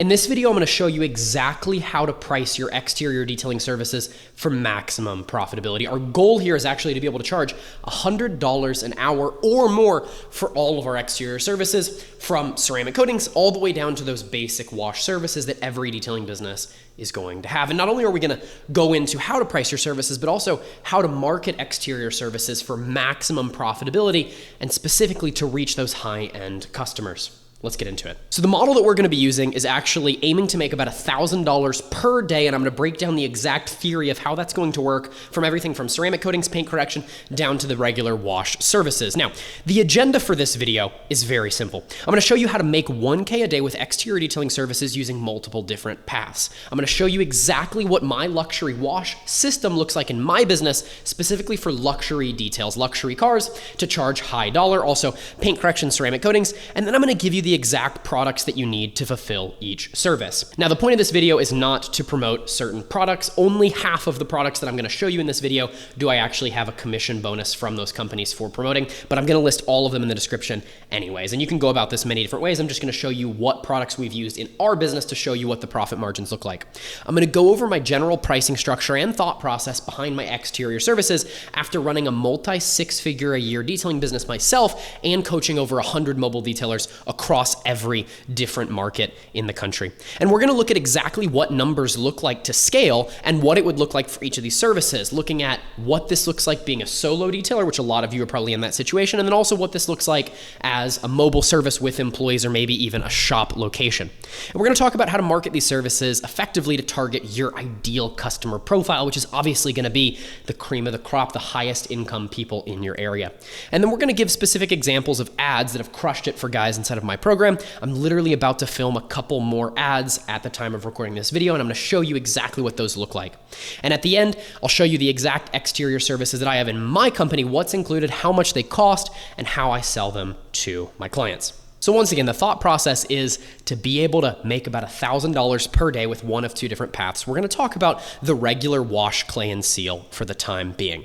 In this video, I'm going to show you exactly how to price your exterior detailing services for maximum profitability. Our goal here is actually to be able to charge $100 an hour or more for all of our exterior services, from ceramic coatings all the way down to those basic wash services that every detailing business is going to have. And not only are we going to go into how to price your services, but also how to market exterior services for maximum profitability and specifically to reach those high-end customers. Let's get into it. So the model that we're going to be using is actually aiming to make about $1,000 per day, and I'm going to break down the exact theory of how that's going to work from everything from ceramic coatings, paint correction, down to the regular wash services. Now, the agenda for this video is very simple. I'm going to show you how to make 1K a day with exterior detailing services using multiple different paths. I'm going to show you exactly what my luxury wash system looks like in my business, specifically for luxury details, luxury cars, to charge high dollar, also paint correction, ceramic coatings, and then I'm going to give you the exact products that you need to fulfill each service. Now, the point of this video is not to promote certain products. Only half of the products that I'm going to show you in this video do I actually have a commission bonus from those companies for promoting, but I'm going to list all of them in the description anyways. And you can go about this many different ways. I'm just going to show you what products we've used in our business to show you what the profit margins look like. I'm going to go over my general pricing structure and thought process behind my exterior services after running a multi-six-figure a year detailing business myself and coaching over 100 mobile detailers across every different market in the country. And we're going to look at exactly what numbers look like to scale and what it would look like for each of these services, looking at what this looks like being a solo detailer, which a lot of you are probably in that situation, and then also what this looks like as a mobile service with employees or maybe even a shop location. And we're going to talk about how to market these services effectively to target your ideal customer profile, which is obviously going to be the cream of the crop, the highest income people in your area. And then we're going to give specific examples of ads that have crushed it for guys inside of my program. I'm literally about to film a couple more ads at the time of recording this video, and I'm going to show you exactly what those look like. And at the end, I'll show you the exact exterior services that I have in my company, what's included, how much they cost, and how I sell them to my clients. So once again, the thought process is to be able to make about $1,000 per day with one of two different paths. We're going to talk about the regular wash, clay, and seal for the time being.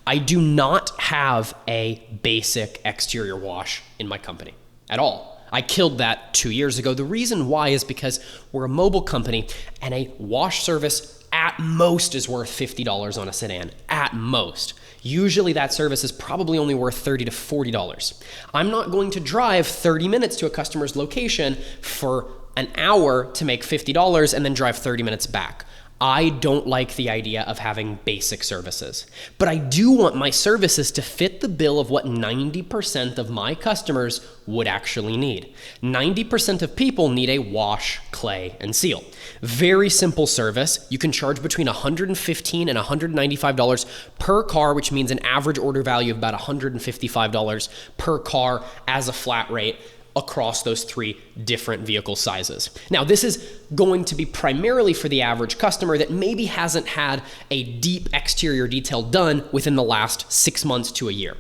I do not have a basic exterior wash in my company at all. I killed that 2 years ago. The reason why is because we're a mobile company and a wash service at most is worth $50 on a sedan, at most. Usually that service is probably only worth $30 to $40. I'm not going to drive 30 minutes to a customer's location for an hour to make $50 and then drive 30 minutes back. I don't like the idea of having basic services, but I do want my services to fit the bill of what 90% of my customers would actually need. 90% of people need a wash, clay, and seal. Very simple service. You can charge between $115 and $195 per car, which means an average order value of about $155 per car as a flat rate across those three different vehicle sizes. Now, this is going to be primarily for the average customer that maybe hasn't had a deep exterior detail done within the last 6 months to a year.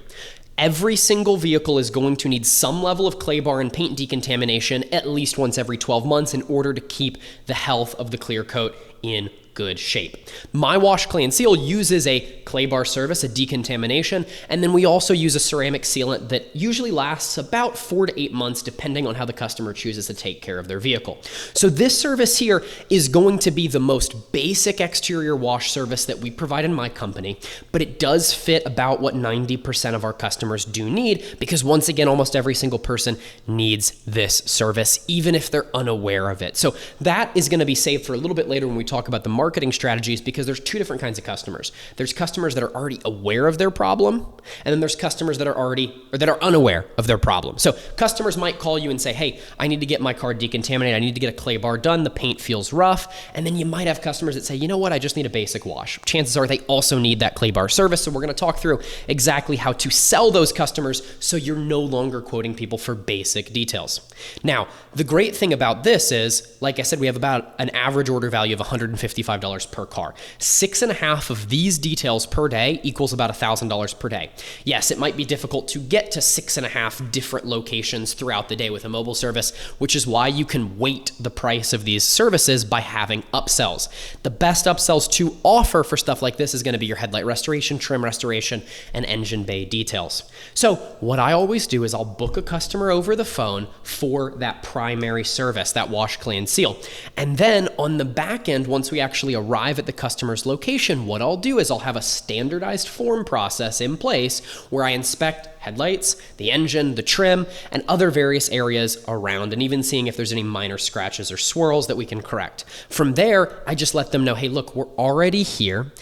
Every single vehicle is going to need some level of clay bar and paint decontamination at least once every 12 months in order to keep the health of the clear coat in good shape. My wash, clay, and seal uses a clay bar service, a decontamination, and then we also use a ceramic sealant that usually lasts about 4 to 8 months depending on how the customer chooses to take care of their vehicle. So this service here is going to be the most basic exterior wash service that we provide in my company, but it does fit about what 90% of our customers do need because once again, almost every single person needs this service, even if they're unaware of it. So that is going to be saved for a little bit later when we talk about the marketing strategies, because there's two different kinds of customers. There's customers that are already aware of their problem, and then there's customers that are unaware of their problem. So customers might call you and say, hey, I need to get my car decontaminated. I need to get a clay bar done. The paint feels rough. And then you might have customers that say, you know what? I just need a basic wash. Chances are they also need that clay bar service. So we're going to talk through exactly how to sell those customers so you're no longer quoting people for basic details. Now, the great thing about this is, like I said, we have about an average order value of $155 $45 per car. 6.5 of these details per day equals about $1,000 per day. Yes, it might be difficult to get to 6.5 different locations throughout the day with a mobile service, which is why you can weight the price of these services by having upsells. The best upsells to offer for stuff like this is going to be your headlight restoration, trim restoration, and engine bay details. So what I always do is I'll book a customer over the phone for that primary service, that wash, clean, seal. And then on the back end, once we actually arrive at the customer's location, what I'll do is I'll have a standardized form process in place where I inspect headlights, the engine, the trim, and other various areas around, and even seeing if there's any minor scratches or swirls that we can correct. From there, I just let them know, hey, look, we're already here.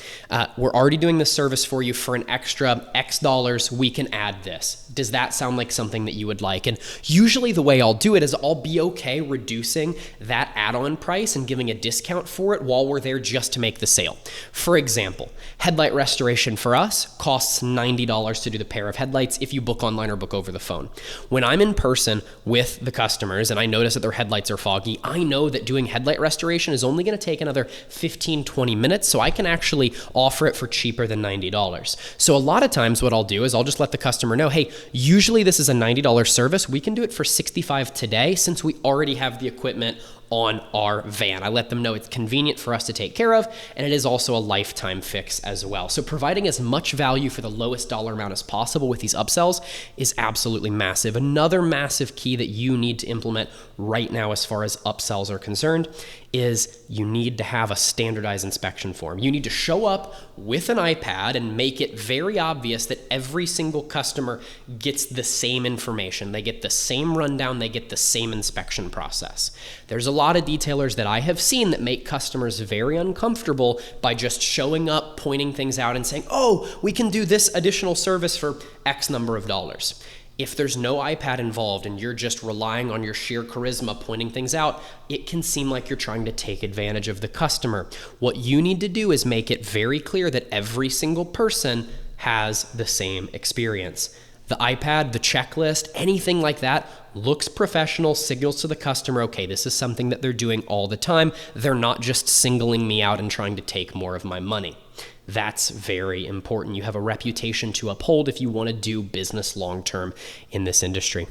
We're already doing this service for you for an extra X dollars. We can add this. Does that sound like something that you would like? And usually the way I'll do it is I'll be okay reducing that add-on price and giving a discount for it while we're there just to make the sale. For example, headlight restoration for us costs $90 to do the pair of headlights if you book online or book over the phone. When I'm in person with the customers and I notice that their headlights are foggy, I know that doing headlight restoration is only going to take another 15-20 minutes, so I can actually offer it for cheaper than $90. So a lot of times what I'll do is I'll just let the customer know, hey, usually this is a $90 service. We can do it for $65 today since we already have the equipment on our van. I let them know it's convenient for us to take care of, and it is also a lifetime fix as well. So providing as much value for the lowest dollar amount as possible with these upsells is absolutely massive. Another massive key that you need to implement right now as far as upsells are concerned is you need to have a standardized inspection form. You need to show up with an iPad and make it very obvious that every single customer gets the same information. They get the same rundown, they get the same inspection process. There's a lot of detailers that I have seen that make customers very uncomfortable by just showing up, pointing things out and saying, oh, we can do this additional service for X number of dollars. If there's no iPad involved and you're just relying on your sheer charisma pointing things out, it can seem like you're trying to take advantage of the customer. What you need to do is make it very clear that every single person has the same experience. The iPad, the checklist, anything like that looks professional, signals to the customer, okay, this is something that they're doing all the time. They're not just singling me out and trying to take more of my money. That's very important. You have a reputation to uphold if you want to do business long-term in this industry.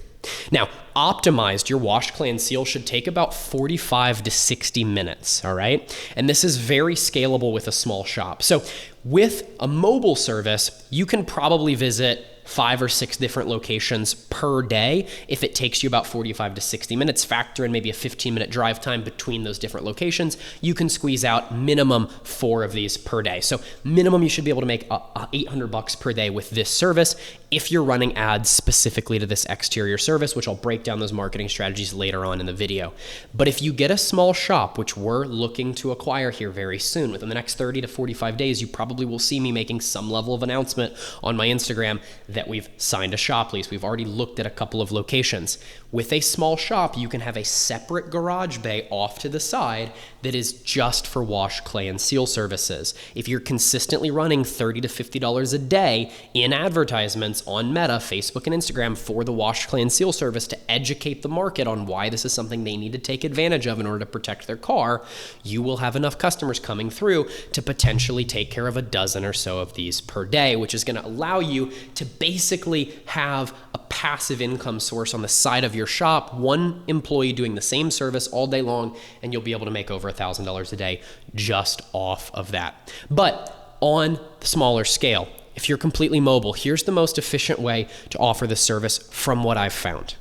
Now, optimized, your wash, clean, seal should take about 45 to 60 minutes, all right? And this is very scalable with a small shop. So with a mobile service, you can probably visit 5 or 6 different locations per day. If it takes you about 45 to 60 minutes, factor in maybe a 15-minute drive time between those different locations, you can squeeze out minimum 4 of these per day. So minimum, you should be able to make $800 per day with this service if you're running ads specifically to this exterior service, which I'll break down those marketing strategies later on in the video. But if you get a small shop, which we're looking to acquire here very soon, within the next 30 to 45 days, you probably will see me making some level of announcement on my Instagram that we've signed a shop lease. We've already looked at a couple of locations. With a small shop, you can have a separate garage bay off to the side that is just for wash, clay, and seal services. If you're consistently running $30 to $50 a day in advertisements on Meta, Facebook, and Instagram for the wash, clay, and seal service to educate the market on why this is something they need to take advantage of in order to protect their car, you will have enough customers coming through to potentially take care of a dozen or so of these per day, which is going to allow you to basically have a passive income source on the side of your shop, one employee doing the same service all day long, and you'll be able to make over $1,000 a day just off of that. But on the smaller scale, if you're completely mobile, here's the most efficient way to offer this service from what I've found.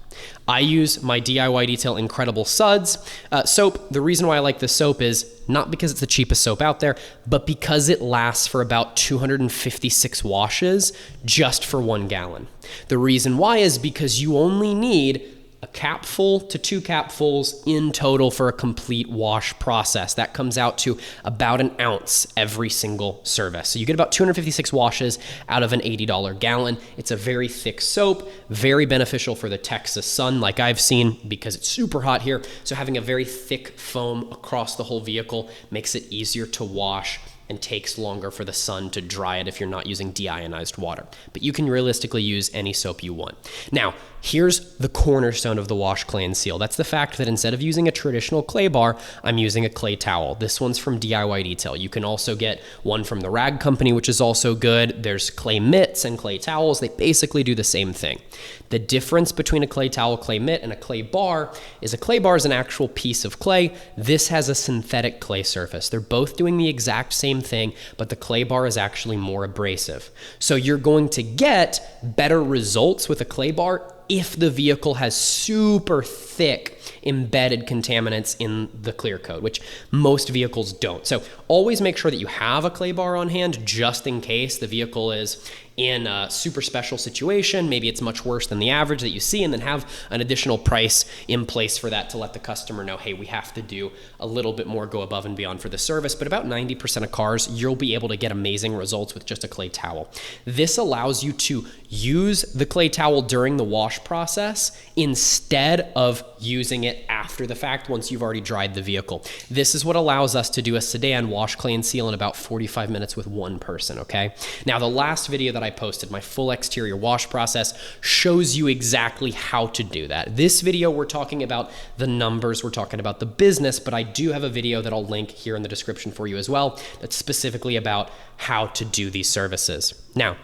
I use my DIY Detail Incredible Suds soap. The reason why I like this soap is not because it's the cheapest soap out there, but because it lasts for about 256 washes just for 1 gallon. The reason why is because you only need a capful to 2 capfuls in total for a complete wash process. That comes out to about an ounce every single service. So you get about 256 washes out of an $80 gallon. It's a very thick soap, very beneficial for the Texas sun like I've seen because it's super hot here. So having a very thick foam across the whole vehicle makes it easier to wash and takes longer for the sun to dry it if you're not using deionized water. But you can realistically use any soap you want. Now, here's the cornerstone of the wash, clay, and seal. That's the fact that instead of using a traditional clay bar, I'm using a clay towel. This one's from DIY Detail. You can also get one from the Rag Company, which is also good. There's clay mitts and clay towels. They basically do the same thing. The difference between a clay towel, clay mitt, and a clay bar is a clay bar is an actual piece of clay. This has a synthetic clay surface. They're both doing the exact same thing, but the clay bar is actually more abrasive. So you're going to get better results with a clay bar if the vehicle has super thick embedded contaminants in the clear coat, which most vehicles don't. So always make sure that you have a clay bar on hand just in case the vehicle is in a super special situation. Maybe it's much worse than the average that you see, and then have an additional price in place for that to let the customer know, hey, we have to do a little bit more, go above and beyond for the service. But about 90% of cars, you'll be able to get amazing results with just a clay towel. This allows you to use the clay towel during the wash process instead of using it after the fact once you've already dried the vehicle. This is what allows us to do a sedan wash, clay, and seal in about 45 minutes with one person, okay? Now, the last video that I posted, my full exterior wash process, shows you exactly how to do that. This video, we're talking about the numbers, we're talking about the business, but I do have a video that I'll link here in the description for you as well that's specifically about how to do these services. Now,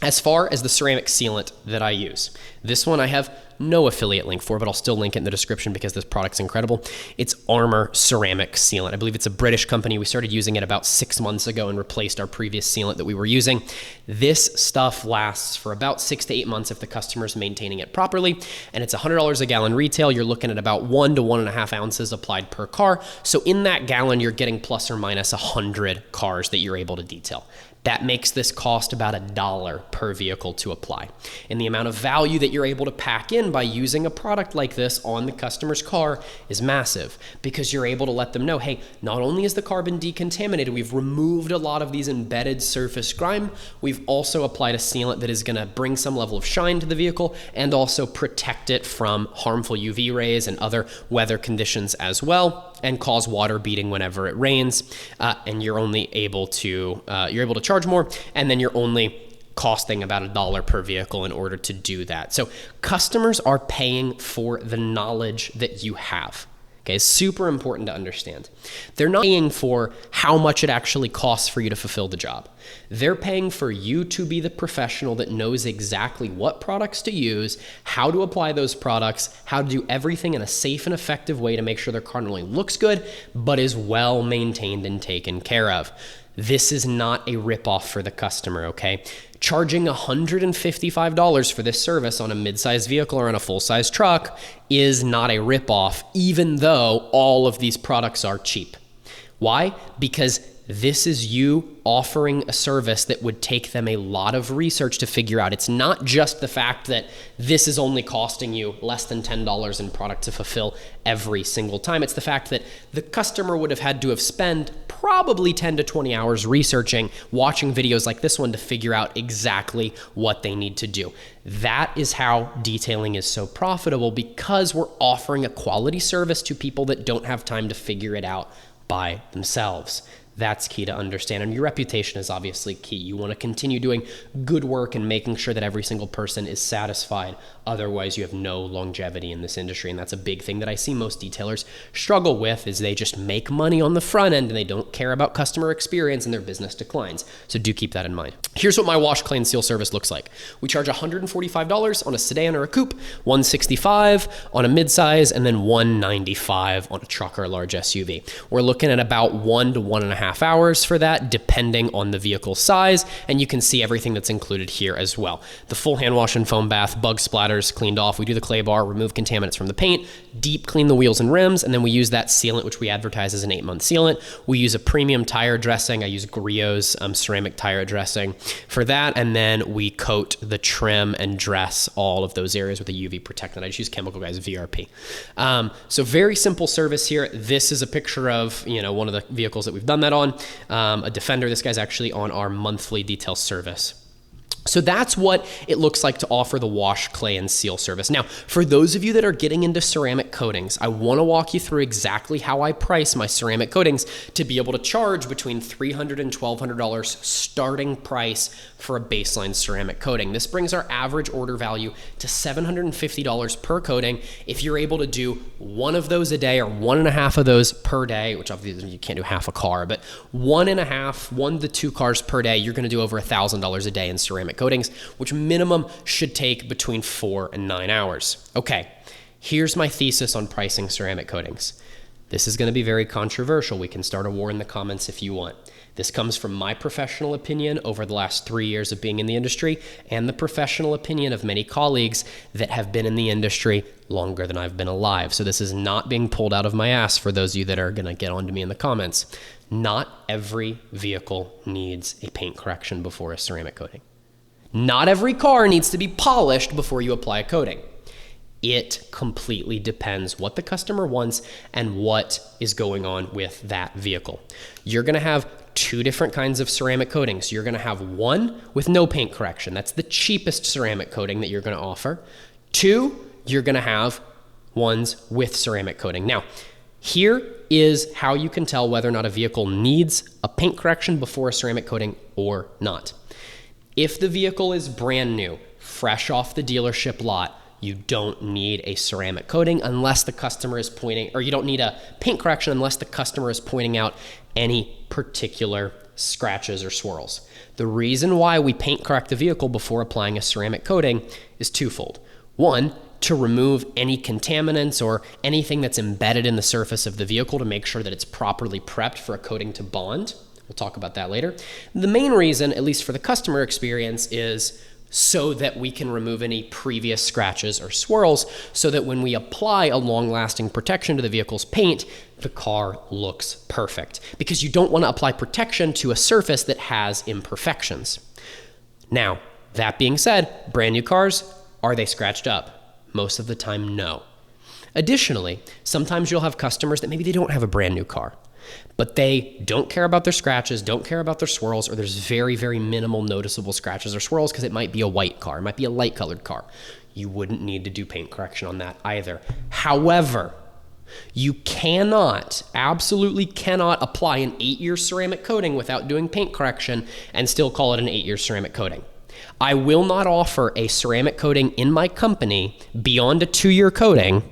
as far as the ceramic sealant that I use, this one I have no affiliate link for, but I'll still link it in the description because this product's incredible. It's Armor Ceramic Sealant. I believe it's a British company. We started using it about 6 months ago and replaced our previous sealant that we were using. This stuff lasts for about 6 to 8 months if the customer's maintaining it properly, and it's $100 a gallon retail. You're looking at about 1 to 1.5 ounces applied per car. So in that gallon, you're getting plus or minus 100 cars that you're able to detail. That makes this cost about $1 per vehicle to apply. And the amount of value that you're able to pack in by using a product like this on the customer's car is massive, because you're able to let them know, hey, not only is the carbon decontaminated, we've removed a lot of these embedded surface grime, we've also applied a sealant that is gonna bring some level of shine to the vehicle and also protect it from harmful UV rays and other weather conditions as well, and cause water beading whenever it rains. And you're only able to, charge more, and then you're only costing about $1 per vehicle in order to do that. So customers are paying for the knowledge that you have. Okay, it's super important to understand. They're not paying for how much it actually costs for you to fulfill the job. They're paying for you to be the professional that knows exactly what products to use, how to apply those products, how to do everything in a safe and effective way to make sure their car not only looks good, but is well maintained and taken care of. This is not a ripoff for the customer, okay? Charging $155 for this service on a mid-sized vehicle or on a full-size truck is not a ripoff, even though all of these products are cheap. Why? Because this is you offering a service that would take them a lot of research to figure out. It's not just the fact that this is only costing you less than $10 in product to fulfill every single time. It's the fact that the customer would have had to have spent probably 10 to 20 hours researching, watching videos like this one to figure out exactly what they need to do. That is how detailing is so profitable, because we're offering a quality service to people that don't have time to figure it out by themselves. That's key to understand. And your reputation is obviously key. You want to continue doing good work and making sure that every single person is satisfied. Otherwise, you have no longevity in this industry. And that's a big thing that I see most detailers struggle with, is they just make money on the front end and they don't care about customer experience, and their business declines. So do keep that in mind. Here's what my wash, clay, and seal service looks like. We charge $145 on a sedan or a coupe, $165 on a midsize, and then $195 on a truck or a large SUV. We're looking at about 1 to 1.5 hours for that, depending on the vehicle size, and you can see everything that's included here as well. The full hand wash and foam bath, bug splatters cleaned off. We do the clay bar, remove contaminants from the paint, deep clean the wheels and rims, and then we use that sealant, which we advertise as an 8-month sealant. We use a premium tire dressing. I use Griot's ceramic tire dressing for that, and then we coat the trim and dress all of those areas with a UV protectant. I just use Chemical Guys VRP. So very simple service here. This is a picture of one of the vehicles that we've done that on, a Defender. This guy's actually on our monthly detail service. So that's what it looks like to offer the wash, clay, and seal service. Now, for those of you that are getting into ceramic coatings, I want to walk you through exactly how I price my ceramic coatings to be able to charge between $300 and $1,200 starting price for a baseline ceramic coating. This brings our average order value to $750 per coating. If you're able to do one of those a day or 1.5 of those per day, which obviously you can't do half a car, but 1.5, 1 to 2 cars per day, you're going to do over $1,000 a day in ceramic coatings, which minimum should take between 4 and 9 hours. Okay, here's my thesis on pricing ceramic coatings. This is going to be very controversial. We can start a war in the comments if you want. This comes from my professional opinion over the last 3 years of being in the industry and the professional opinion of many colleagues that have been in the industry longer than I've been alive. So this is not being pulled out of my ass for those of you that are going to get on to me in the comments. Not every vehicle needs a paint correction before a ceramic coating. Not every car needs to be polished before you apply a coating. It completely depends what the customer wants and what is going on with that vehicle. You're going to have 2 different kinds of ceramic coatings. You're going to have one with no paint correction. That's the cheapest ceramic coating that you're going to offer. 2, you're going to have ones with ceramic coating. Now, here is how you can tell whether or not a vehicle needs a paint correction before a ceramic coating or not. If the vehicle is brand new, fresh off the dealership lot, you don't need a ceramic coating unless the customer is pointing, or you don't need a paint correction unless the customer is pointing out any particular scratches or swirls. The reason why we paint correct the vehicle before applying a ceramic coating is twofold. One, to remove any contaminants or anything that's embedded in the surface of the vehicle to make sure that it's properly prepped for a coating to bond. We'll talk about that later. The main reason, at least for the customer experience, is so that we can remove any previous scratches or swirls so that when we apply a long-lasting protection to the vehicle's paint, the car looks perfect. Because you don't want to apply protection to a surface that has imperfections. Now, that being said, brand new cars, are they scratched up? Most of the time, no. Additionally, sometimes you'll have customers that maybe they don't have a brand new car, but they don't care about their scratches, don't care about their swirls, or there's very, very minimal noticeable scratches or swirls because it might be a white car, it might be a light colored car. You wouldn't need to do paint correction on that either. However, you cannot, absolutely cannot apply an 8-year ceramic coating without doing paint correction and still call it an 8-year ceramic coating. I will not offer a ceramic coating in my company beyond a 2-year coating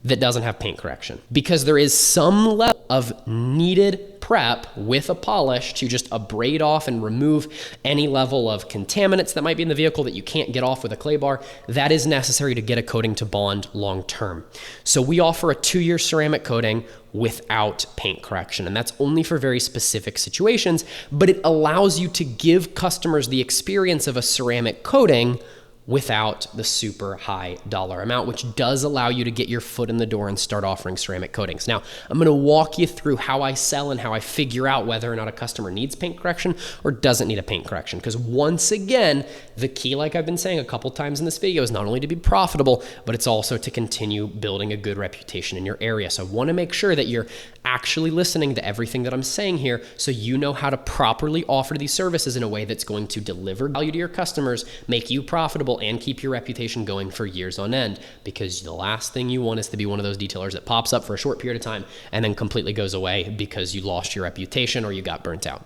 that doesn't have paint correction, because there is some level of needed prep with a polish to just abrade off and remove any level of contaminants that might be in the vehicle that you can't get off with a clay bar. That is necessary to get a coating to bond long term. So we offer a 2-year ceramic coating without paint correction, and that's only for very specific situations, but it allows you to give customers the experience of a ceramic coating without the super high dollar amount, which does allow you to get your foot in the door and start offering ceramic coatings. Now, I'm gonna walk you through how I sell and how I figure out whether or not a customer needs paint correction or doesn't need a paint correction. Because once again, the key, like I've been saying a couple times in this video, is not only to be profitable, but it's also to continue building a good reputation in your area. So I wanna make sure that you're actually listening to everything that I'm saying here so you know how to properly offer these services in a way that's going to deliver value to your customers, make you profitable, and keep your reputation going for years on end, because the last thing you want is to be one of those detailers that pops up for a short period of time and then completely goes away because you lost your reputation or you got burnt out.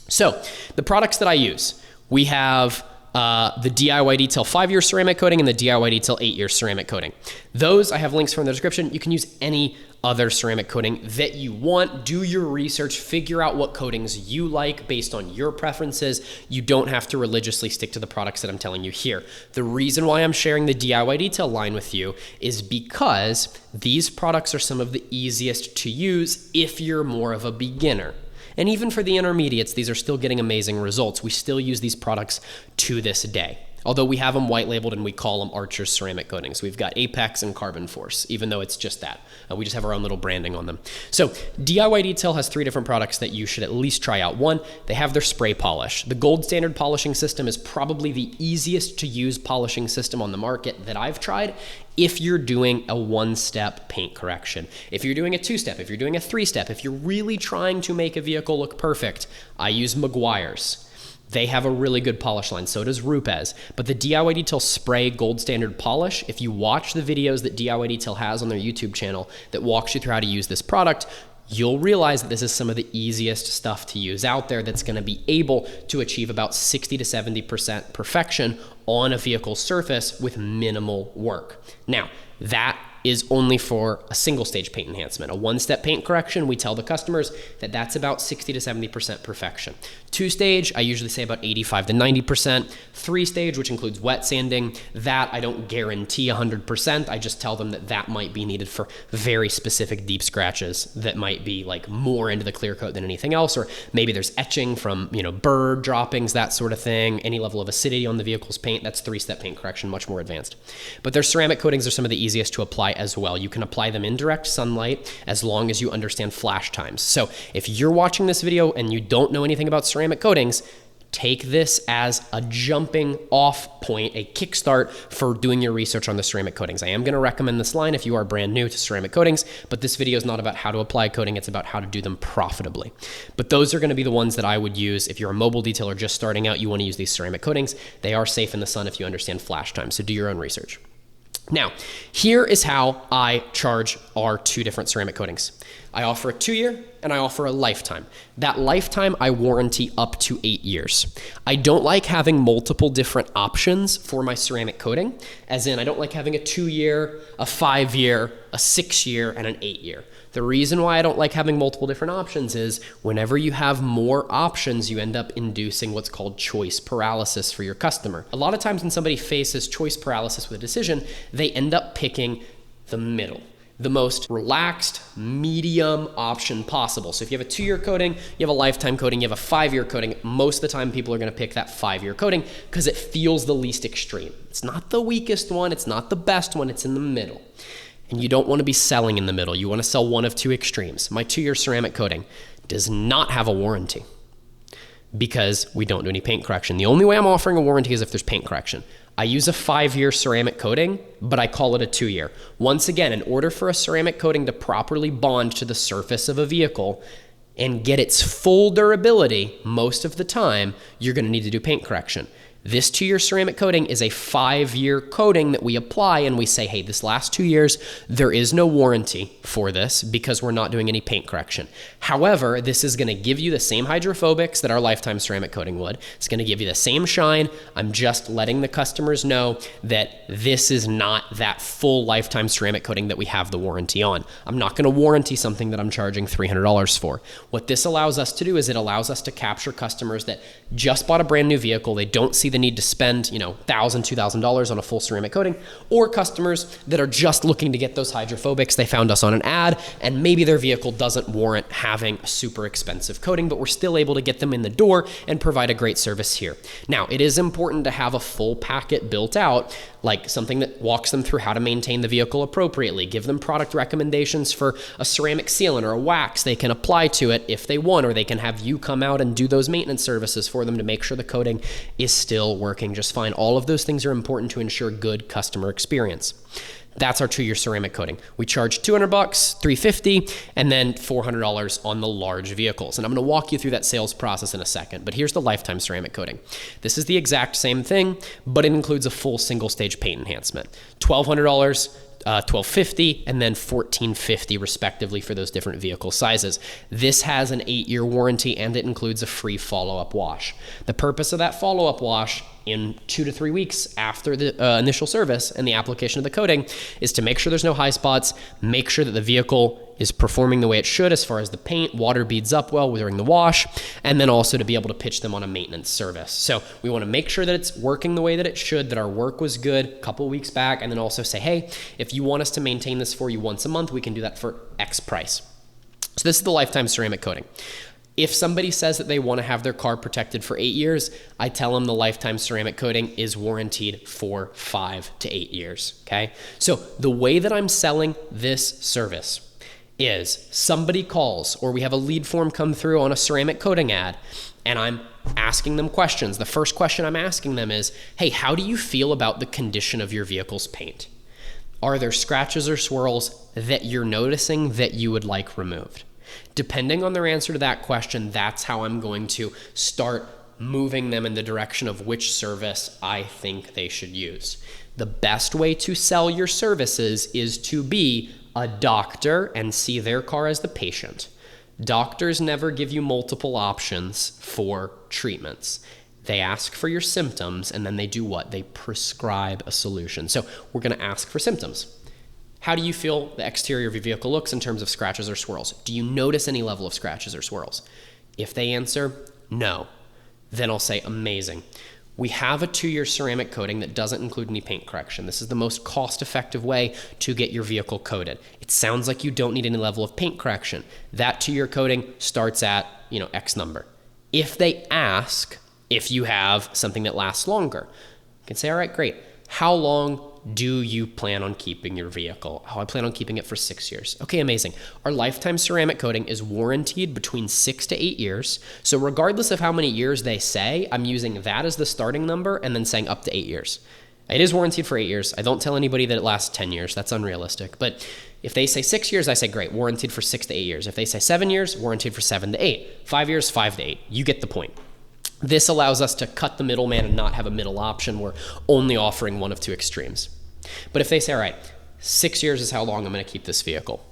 So the products that I use, we have the DIY Detail 5-year ceramic coating and the DIY Detail 8-year ceramic coating. Those I have links for in the description. You can use any other ceramic coating that you want. Do your research, figure out what coatings you like based on your preferences. You don't have to religiously stick to the products that I'm telling you here. The reason why I'm sharing the DIY Detail line with you is because these products are some of the easiest to use if you're more of a beginner. And even for the intermediates, these are still getting amazing results. We still use these products to this day. Although we have them white labeled and we call them Archer ceramic coatings. We've got Apex and Carbon Force, even though it's just that. We just have our own little branding on them. So DIY Detail has 3 different products that you should at least try out. One, they have their spray polish. The gold standard polishing system is probably the easiest to use polishing system on the market that I've tried if you're doing a 1-step paint correction. If you're doing a 2-step, if you're doing a 3-step, if you're really trying to make a vehicle look perfect, I use Meguiar's. They have a really good polish line. So does Rupes. But the DIY Detail Spray Gold Standard Polish, if you watch the videos that DIY Detail has on their YouTube channel that walks you through how to use this product, you'll realize that this is some of the easiest stuff to use out there that's going to be able to achieve about 60 to 70% perfection on a vehicle surface with minimal work. Now, that is only for a single stage paint enhancement. A one-step paint correction, we tell the customers that that's about 60 to 70% perfection. Two-stage, I usually say about 85 to 90%. Three-stage, which includes wet sanding, that I don't guarantee 100%. I just tell them that that might be needed for very specific deep scratches that might be like more into the clear coat than anything else, or maybe there's etching from, bird droppings, that sort of thing, any level of acidity on the vehicle's paint. That's three-step paint correction, much more advanced. But their ceramic coatings are some of the easiest to apply as well. You can apply them in direct sunlight as long as you understand flash times. So if you're watching this video and you don't know anything about ceramic coatings, take this as a jumping off point, a kickstart for doing your research on the ceramic coatings. I am going to recommend this line if you are brand new to ceramic coatings, but this video is not about how to apply coating, it's about how to do them profitably. But those are going to be the ones that I would use if you're a mobile detailer just starting out. You want to use these ceramic coatings. They are safe in the sun if you understand flash time, so do your own research. Now, here is how I charge our two different ceramic coatings. I offer a 2-year and I offer a lifetime. That lifetime I warranty up to 8 years. I don't like having multiple different options for my ceramic coating, as in I don't like having a 2-year, a 5-year, a 6-year, and an 8-year. The reason why I don't like having multiple different options is whenever you have more options, you end up inducing what's called choice paralysis for your customer. A lot of times when somebody faces choice paralysis with a decision, they end up picking the middle, the most relaxed, medium option possible. So if you have a 2-year coating, you have a lifetime coating, you have a 5-year coating, most of the time people are going to pick that 5-year coating because it feels the least extreme. It's not the weakest one, it's not the best one, it's in the middle. And you don't want to be selling in the middle. You want to sell one of two extremes. My 2-year ceramic coating does not have a warranty because we don't do any paint correction. The only way I'm offering a warranty is if there's paint correction. I use a 5-year ceramic coating, but I call it a 2-year. Once again, in order for a ceramic coating to properly bond to the surface of a vehicle and get its full durability, most of the time, you're going to need to do paint correction. This 2-year ceramic coating is a 5-year coating that we apply and we say, hey, this last 2 years, there is no warranty for this because we're not doing any paint correction. However, this is going to give you the same hydrophobics that our lifetime ceramic coating would. It's going to give you the same shine. I'm just letting the customers know that this is not that full lifetime ceramic coating that we have the warranty on. I'm not going to warranty something that I'm charging $300 for. What this allows us to do is it allows us to capture customers that just bought a brand new vehicle. They don't see the need to spend, $1,000, $2,000 on a full ceramic coating, or customers that are just looking to get those hydrophobics. They found us on an ad and maybe their vehicle doesn't warrant having a super expensive coating, but we're still able to get them in the door and provide a great service here. Now, it is important to have a full packet built out, like something that walks them through how to maintain the vehicle appropriately, give them product recommendations for a ceramic sealant or a wax they can apply to it if they want, or they can have you come out and do those maintenance services for them to make sure the coating is still working just fine. All of those things are important to ensure good customer experience. That's our 2-year ceramic coating. We charge $200, $350, and then $400 on the large vehicles. And I'm going to walk you through that sales process in a second, but here's the lifetime ceramic coating. This is the exact same thing, but it includes a full single stage paint enhancement. $1,200, $1,250, and then $1,450 respectively for those different vehicle sizes. This has an 8-year warranty and it includes a free follow-up wash. The purpose of that follow-up wash in 2 to 3 weeks after the initial service and the application of the coating is to make sure there's no high spots, make sure that the vehicle is performing the way it should as far as the paint, water beads up well during the wash, and then also to be able to pitch them on a maintenance service. So we want to make sure that it's working the way that it should, that our work was good a couple weeks back, and then also say, hey, if you want us to maintain this for you once a month, we can do that for X price. So this is the lifetime ceramic coating. If somebody says that they want to have their car protected for 8 years, I tell them the lifetime ceramic coating is warranted for 5 to 8 years, okay? So the way that I'm selling this service is somebody calls or we have a lead form come through on a ceramic coating ad and I'm asking them questions. The first question I'm asking them is, hey, how do you feel about the condition of your vehicle's paint? Are there scratches or swirls that you're noticing that you would like removed? Depending on their answer to that question, that's how I'm going to start moving them in the direction of which service I think they should use. The best way to sell your services is to be a doctor and see their car as the patient. Doctors never give you multiple options for treatments. They ask for your symptoms, and then they do what? They prescribe a solution. So we're going to ask for symptoms. How do you feel the exterior of your vehicle looks in terms of scratches or swirls? Do you notice any level of scratches or swirls? If they answer no, then I'll say amazing. We have a 2-year ceramic coating that doesn't include any paint correction. This is the most cost-effective way to get your vehicle coated. It sounds like you don't need any level of paint correction. That 2-year coating starts at, X number. If they ask if you have something that lasts longer, you can say, all right, great. How long do you plan on keeping your vehicle? Oh, I plan on keeping it for 6 years. Okay, amazing. Our lifetime ceramic coating is warranted between 6 to 8 years. So regardless of how many years they say, I'm using that as the starting number and then saying up to 8 years. It is warranted for 8 years. I don't tell anybody that it lasts 10 years. That's unrealistic. But if they say 6 years, I say, great, warranted for 6 to 8 years. If they say 7 years, warranted for 7 to 8. 5 years, 5 to 8. You get the point. This allows us to cut the middleman and not have a middle option. We're only offering one of two extremes. But if they say, all right, 6 years is how long I'm going to keep this vehicle.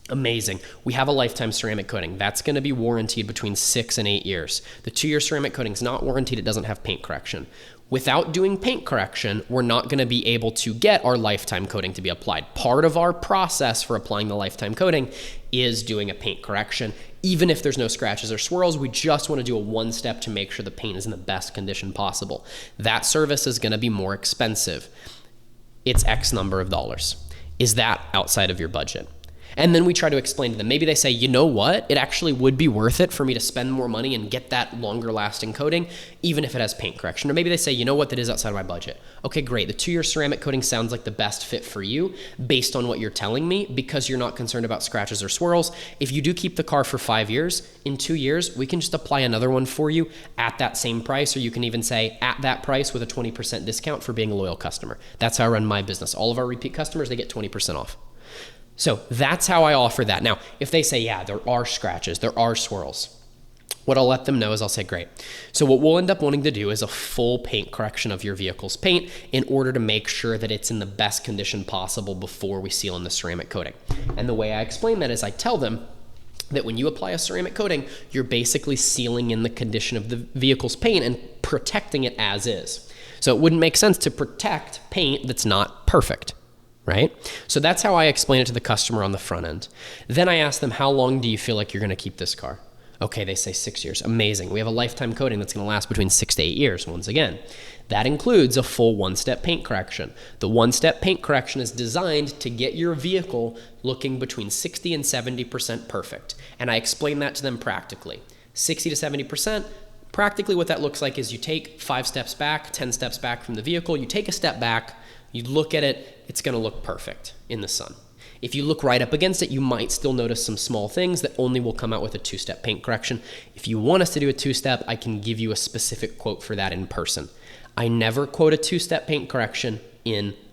Amazing. We have a lifetime ceramic coating. That's going to be warranted between 6 and 8 years. The 2-year ceramic coating is not warranted. It doesn't have paint correction. Without doing paint correction, we're not going to be able to get our lifetime coating to be applied. Part of our process for applying the lifetime coating is doing a paint correction. Even if there's no scratches or swirls, we just want to do a one step to make sure the paint is in the best condition possible. That service is going to be more expensive. It's X number of dollars. Is that outside of your budget? And then we try to explain to them. Maybe they say, you know what? It actually would be worth it for me to spend more money and get that longer lasting coating, even if it has paint correction. Or maybe they say, you know what? That is outside of my budget. Okay, great. The 2-year ceramic coating sounds like the best fit for you based on what you're telling me because you're not concerned about scratches or swirls. If you do keep the car for 5 years, in 2 years, we can just apply another one for you at that same price, or you can even say at that price with a 20% discount for being a loyal customer. That's how I run my business. All of our repeat customers, they get 20% off. So that's how I offer that. Now, if they say, yeah, there are scratches, there are swirls, what I'll let them know is I'll say, great. So what we'll end up wanting to do is a full paint correction of your vehicle's paint in order to make sure that it's in the best condition possible before we seal in the ceramic coating. And the way I explain that is I tell them that when you apply a ceramic coating, you're basically sealing in the condition of the vehicle's paint and protecting it as is. So it wouldn't make sense to protect paint that's not perfect. Right? So that's how I explain it to the customer on the front end. Then I ask them, how long do you feel like you're going to keep this car? Okay, they say 6 years. Amazing. We have a lifetime coating that's going to last between 6 to 8 years. Once again, that includes a full one-step paint correction. The one-step paint correction is designed to get your vehicle looking between 60 and 70% perfect. And I explain that to them practically. 60 to 70%, practically what that looks like is you take 5 steps back, 10 steps back from the vehicle, you take a step back, you look at it, it's going to look perfect in the sun. If you look right up against it, you might still notice some small things that only will come out with a 2-step paint correction. If you want us to do a 2-step, I can give you a specific quote for that in person. I never quote a 2-step paint correction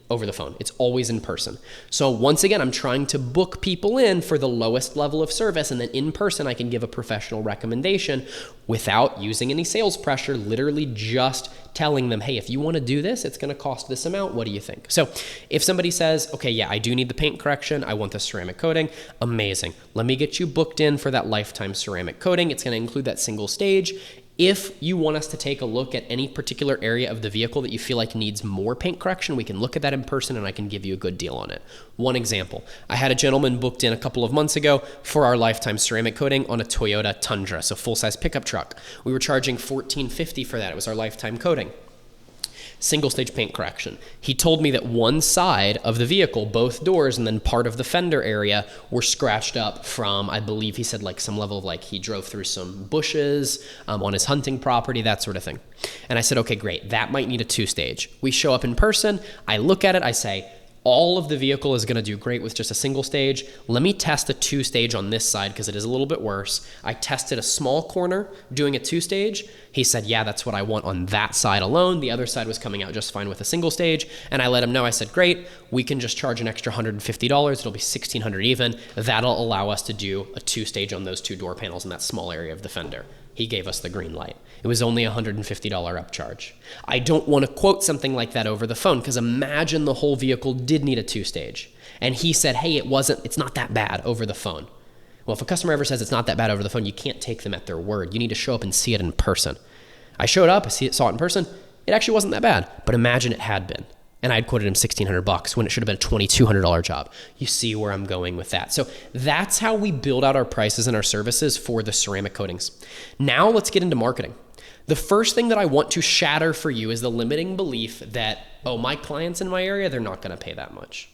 over the phone. It's always in person. So once again, I'm trying to book people in for the lowest level of service, and then in person, I can give a professional recommendation without using any sales pressure, literally just telling them, hey, if you want to do this, it's going to cost this amount. What do you think? So if somebody says, okay, yeah, I do need the paint correction. I want the ceramic coating. Amazing. Let me get you booked in for that lifetime ceramic coating. It's going to include that single stage. If you want us to take a look at any particular area of the vehicle that you feel like needs more paint correction, we can look at that in person and I can give you a good deal on it. One example, I had a gentleman booked in a couple of months ago for our lifetime ceramic coating on a Toyota Tundra, so full-size pickup truck. We were charging $1,450 for that. It was our lifetime coating. Single stage paint correction. He told me that one side of the vehicle, both doors and then part of the fender area were scratched up from, I believe he said like some level of like he drove through some bushes on his hunting property, that sort of thing. And I said, okay, great. That might need a 2-stage. We show up in person. I look at it. I say, all of the vehicle is going to do great with just a single stage. Let me test a 2-stage on this side because it is a little bit worse. I tested a small corner doing a 2-stage. He said, yeah, that's what I want on that side alone. The other side was coming out just fine with a single stage. And I let him know, I said, great, we can just charge an extra $150. It'll be $1,600 even. That'll allow us to do a 2-stage on those 2 door panels in that small area of the fender. He gave us the green light. It was only a $150 upcharge. I don't want to quote something like that over the phone, because imagine the whole vehicle did need a 2-stage. And he said, hey, it's not that bad over the phone. Well, if a customer ever says it's not that bad over the phone, you can't take them at their word. You need to show up and see it in person. I showed up, saw it in person. It actually wasn't that bad, but imagine it had been. And I'd quoted him $1,600 when it should have been a $2,200 job. You see where I'm going with that. So that's how we build out our prices and our services for the ceramic coatings. Now let's get into marketing. The first thing that I want to shatter for you is the limiting belief that, oh, my clients in my area, they're not going to pay that much.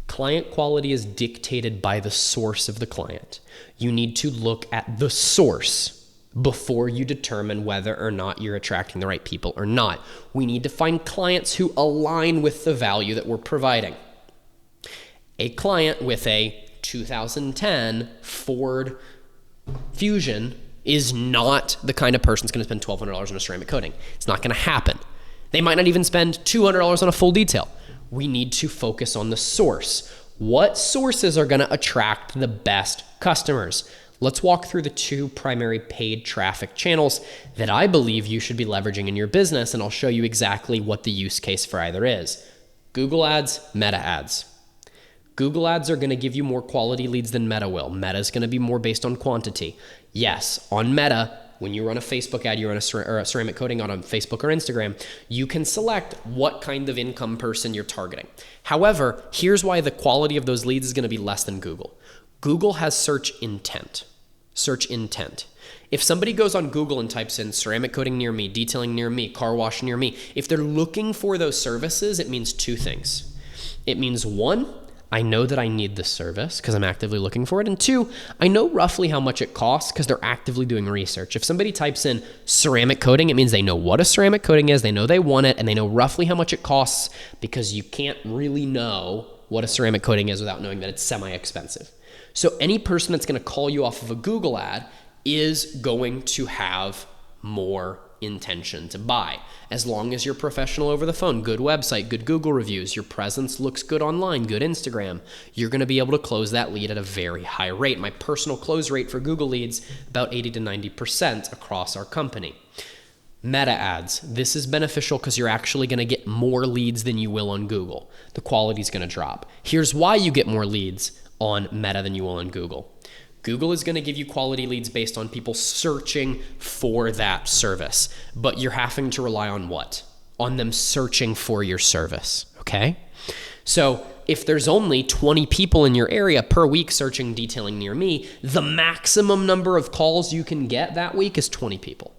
Client quality is dictated by the source of the client. You need to look at the source before you determine whether or not you're attracting the right people or not. We need to find clients who align with the value that we're providing. A client with a 2010 Ford Fusion is not the kind of person that's going to spend $1,200 on a ceramic coating. It's not going to happen. They might not even spend $200 on a full detail. We need to focus on the source. What sources are going to attract the best customers? Let's walk through the 2 primary paid traffic channels that I believe you should be leveraging in your business, and I'll show you exactly what the use case for either is. Google ads, Meta ads. Google ads are going to give you more quality leads than Meta will. Meta is going to be more based on quantity. Yes, on Meta, when you run a Facebook ad, you run a ceramic coating on a Facebook or Instagram, you can select what kind of income person you're targeting. However, here's why the quality of those leads is going to be less than Google. Google has search intent. Search intent. If somebody goes on Google and types in ceramic coating near me, detailing near me, car wash near me, if they're looking for those services, it means 2 things. It means 1, I know that I need this service because I'm actively looking for it. And 2, I know roughly how much it costs because they're actively doing research. If somebody types in ceramic coating, it means they know what a ceramic coating is, they know they want it, and they know roughly how much it costs, because you can't really know what a ceramic coating is without knowing that it's semi-expensive. So any person that's going to call you off of a Google ad is going to have more intention to buy. As long as you're professional over the phone, good website, good Google reviews, your presence looks good online, good Instagram, you're going to be able to close that lead at a very high rate. My personal close rate for Google leads, about 80 to 90% across our company. Meta ads. This is beneficial because you're actually going to get more leads than you will on Google. The quality is going to drop. Here's why you get more leads on Meta than you will on Google. Google is going to give you quality leads based on people searching for that service, but you're having to rely on what? On them searching for your service, okay? So if there's only 20 people in your area per week searching detailing near me, the maximum number of calls you can get that week is 20 people.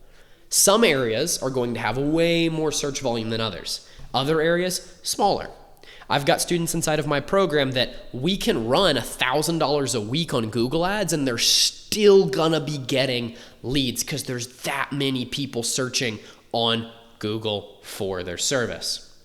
Some areas are going to have way more search volume than others. Other areas, smaller. I've got students inside of my program that we can run $1,000 a week on Google ads and they're still gonna be getting leads because there's that many people searching on Google for their service.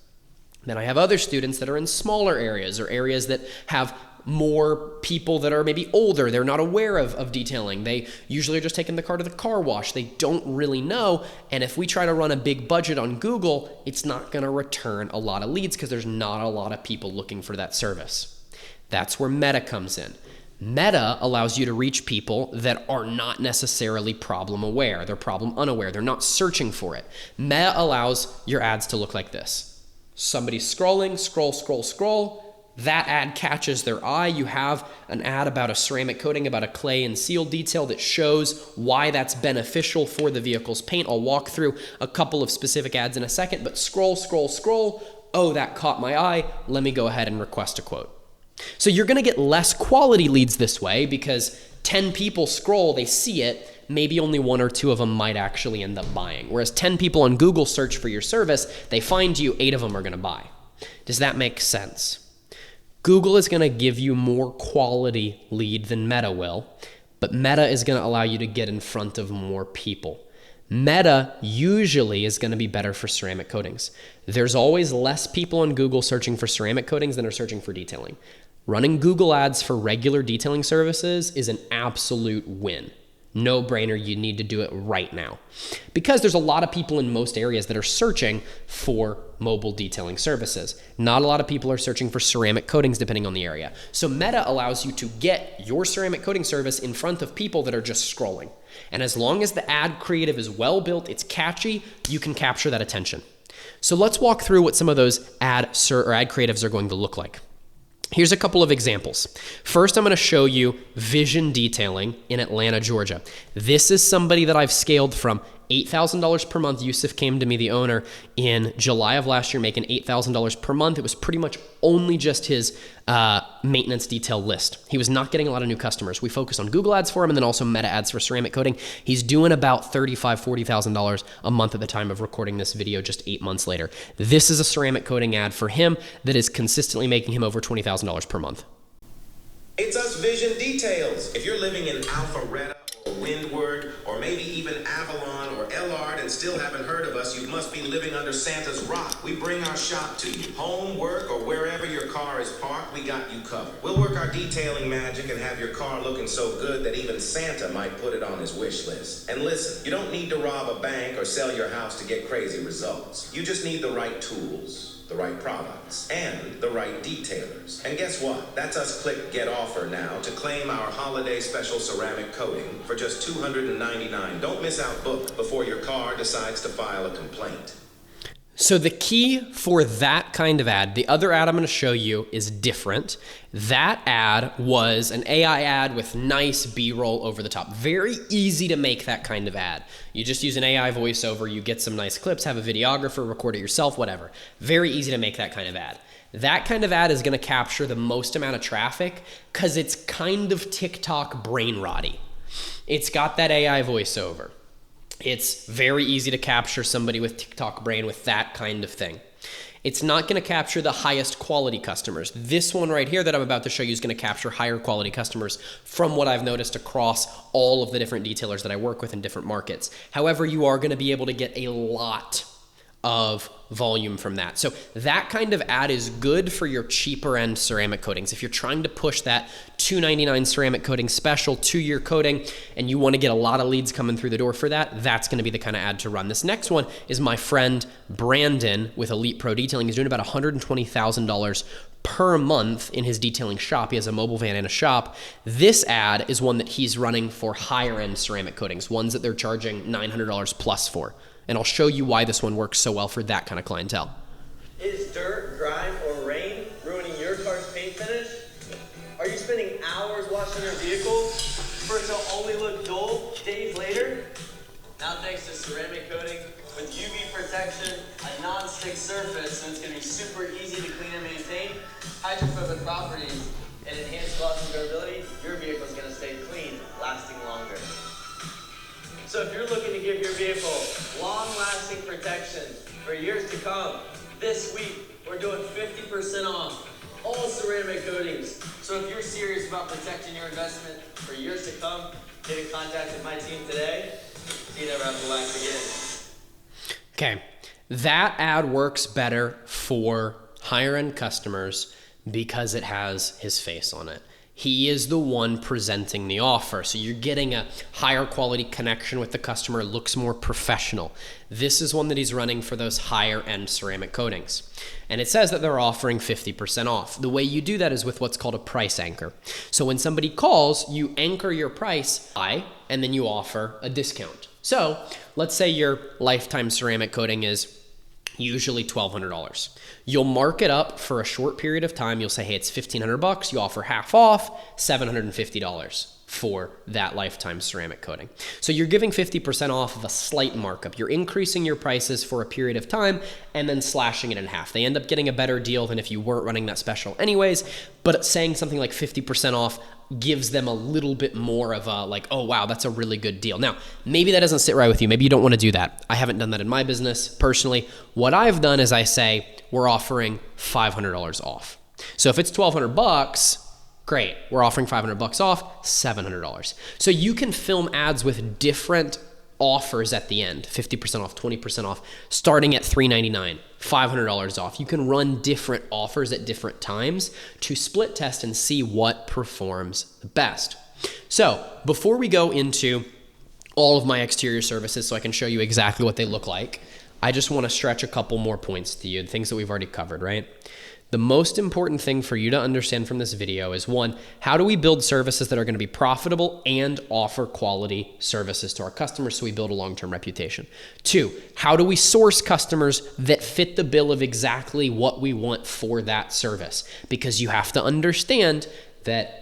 Then I have other students that are in smaller areas or areas that have more people that are maybe older. They're not aware of detailing. They usually are just taking the car to the car wash. They don't really know. And if we try to run a big budget on Google, it's not going to return a lot of leads because there's not a lot of people looking for that service. That's where Meta comes in. Meta allows you to reach people that are not necessarily problem aware. They're problem unaware. They're not searching for it. Meta allows your ads to look like this. Somebody's scrolling, scroll. That ad catches their eye. You have an ad about a ceramic coating, about a clay and seal detail that shows why that's beneficial for the vehicle's paint. I'll walk through a couple of specific ads in a second, but scroll. Oh, that caught my eye. Let me go ahead and request a quote. So you're going to get less quality leads this way because 10 people scroll, they see it, maybe only 1 or 2 of them might actually end up buying. Whereas 10 people on Google search for your service, they find you, 8 of them are going to buy. Does that make sense? Google is going to give you more quality lead than Meta will, but Meta is going to allow you to get in front of more people. Meta usually is going to be better for ceramic coatings. There's always less people on Google searching for ceramic coatings than are searching for detailing. Running Google ads for regular detailing services is an absolute win. No brainer, you need to do it right now. Because there's a lot of people in most areas that are searching for mobile detailing services. Not a lot of people are searching for ceramic coatings depending on the area. So Meta allows you to get your ceramic coating service in front of people that are just scrolling. And as long as the ad creative is well built, it's catchy, you can capture that attention. So let's walk through what some of those ad creatives are going to look like. Here's a couple of examples. First, I'm going to show you Vision Detailing in Atlanta, Georgia. This is somebody that I've scaled from $8,000 per month. Yusuf came to me, the owner, in July of last year, making $8,000 per month. It was pretty much only just his maintenance detail list. He was not getting a lot of new customers. We focused on Google ads for him and then also Meta ads for ceramic coating. He's doing about $35,000, $40,000 a month at the time of recording this video just 8 months later. This is a ceramic coating ad for him that is consistently making him over $20,000 per month. It's us Vision Details. If you're living in Alpharetta or Windward or maybe even Avalon or Ellard and still haven't heard of us, you must be living under Santa's rock. We bring our shop to you. Home, work, or wherever your car is parked, we got you covered. We'll work our detailing magic and have your car looking so good that even Santa might put it on his wish list. And listen, you don't need to rob a bank or sell your house to get crazy results. You just need the right tools, the right products, and the right detailers. And guess what? That's us. Click Get Offer now to claim our holiday special ceramic coating for just $299. Don't miss out. Book before your car decides to file a complaint. So the key for that kind of ad, the other ad I'm going to show you is different. That ad was an AI ad with nice B-roll over the top. Very easy to make that kind of ad. You just use an AI voiceover, you get some nice clips, have a videographer, record it yourself, whatever. Very easy to make that kind of ad. That kind of ad is going to capture the most amount of traffic because it's kind of TikTok brain rotty. It's got that AI voiceover. It's very easy to capture somebody with TikTok brain with that kind of thing. It's not going to capture the highest quality customers. This one right here that I'm about to show you is going to capture higher quality customers from what I've noticed across all of the different detailers that I work with in different markets. However, you are going to be able to get a lot of volume from that. So that kind of ad is good for your cheaper end ceramic coatings. If you're trying to push that $299 ceramic coating special 2-year coating and you want to get a lot of leads coming through the door for that, that's going to be the kind of ad to run. This next one is my friend Brandon with Elite Pro Detailing. He's doing about $120,000 per month in his detailing shop. He has a mobile van and a shop. This ad is one that he's running for higher end ceramic coatings, ones that they're charging $900 plus for. And I'll show you why this one works so well for that kind of clientele. Is dirt, grime, or rain ruining your car's paint finish? Are you spending hours washing your vehicle for it to only look dull days later? Now thanks to ceramic coating with UV protection, a non-stick surface, so it's going to be super easy to clean and maintain, hydrophobic properties, and enhanced gloss and durability, your vehicle is going to stay clean, lasting longer. So if you're looking to give your vehicle long-lasting protection for years to come, this week we're doing 50% off all ceramic coatings. So if you're serious about protecting your investment for years to come, get in contact with my team today so you never have to wax again. Okay, that ad works better for higher end customers because it has his face on it. He is the one presenting the offer. So you're getting a higher quality connection with the customer. It looks more professional. This is one that he's running for those higher end ceramic coatings. And it says that they're offering 50% off. The way you do that is with what's called a price anchor. So when somebody calls, you anchor your price high and then you offer a discount. So let's say your lifetime ceramic coating is usually $1,200. You'll mark it up for a short period of time. You'll say, hey, it's $1,500. You offer half off, $750 for that lifetime ceramic coating. So you're giving 50% off of a slight markup. You're increasing your prices for a period of time and then slashing it in half. They end up getting a better deal than if you weren't running that special anyways, but saying something like 50% off gives them a little bit more of a like, oh wow, that's a really good deal. Now, maybe that doesn't sit right with you. Maybe you don't want to do that. I haven't done that in my business personally. What I've done is I say, we're offering $500 off. So if it's $1,200, great. We're offering $500 off, $700. So you can film ads with different offers at the end, 50% off, 20% off, starting at $399, $500 off. You can run different offers at different times to split test and see what performs the best. So before we go into all of my exterior services so I can show you exactly what they look like, I just want to stretch a couple more points to you, things that we've already covered, right? The most important thing for you to understand from this video is, one, how do we build services that are going to be profitable and offer quality services to our customers so we build a long-term reputation? Two, how do we source customers that fit the bill of exactly what we want for that service? Because you have to understand that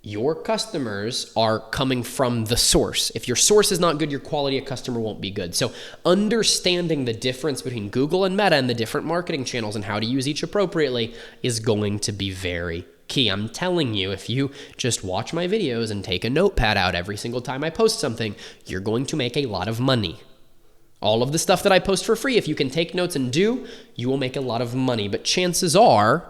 your customers are coming from the source. If your source is not good, your quality of customer won't be good. So understanding the difference between Google and Meta and the different marketing channels and how to use each appropriately is going to be very key. I'm telling you, if you just watch my videos and take a notepad out every single time I post something, you're going to make a lot of money. All of the stuff that I post for free, if you can take notes and do, you will make a lot of money. But chances are,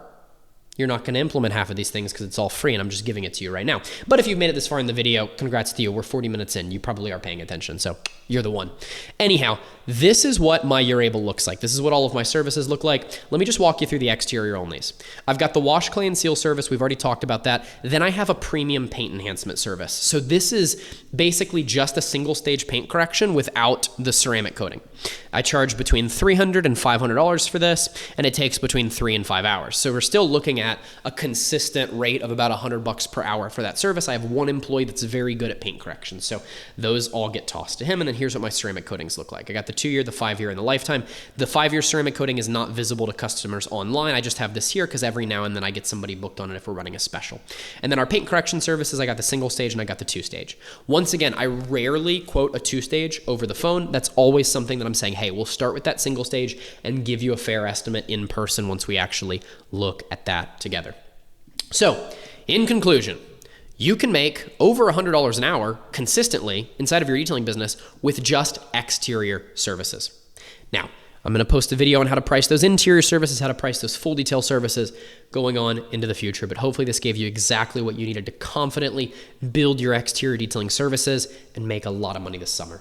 you're not going to implement half of these things because it's all free and I'm just giving it to you right now. But if you've made it this far in the video, congrats to you. We're 40 minutes in. You probably are paying attention, so you're the one. Anyhow, this is what my You're Able looks like. This is what all of my services look like. Let me just walk you through the exterior onlys. I've got the wash, clay, and seal service. We've already talked about that. Then I have a premium paint enhancement service. So this is basically just a single stage paint correction without the ceramic coating. I charge between $300 and $500 for this, and it takes between 3 and 5 hours. So we're still looking at a consistent rate of about $100 per hour for that service. I have one employee that's very good at paint corrections, so those all get tossed to him. And then here's what my ceramic coatings look like. I got the 2-year, the 5-year, and the lifetime. The 5-year ceramic coating is not visible to customers online. I just have this here because every now and then I get somebody booked on it if we're running a special. And then our paint correction services, I got the single stage and I got the 2-stage. Once again, I rarely quote a 2-stage over the phone. That's always something that I'm saying, hey, we'll start with that single stage and give you a fair estimate in person once we actually look at that together. So, in conclusion, you can make over $100 an hour consistently inside of your detailing business with just exterior services. Now, I'm going to post a video on how to price those interior services, how to price those full detail services going on into the future. But hopefully this gave you exactly what you needed to confidently build your exterior detailing services and make a lot of money this summer.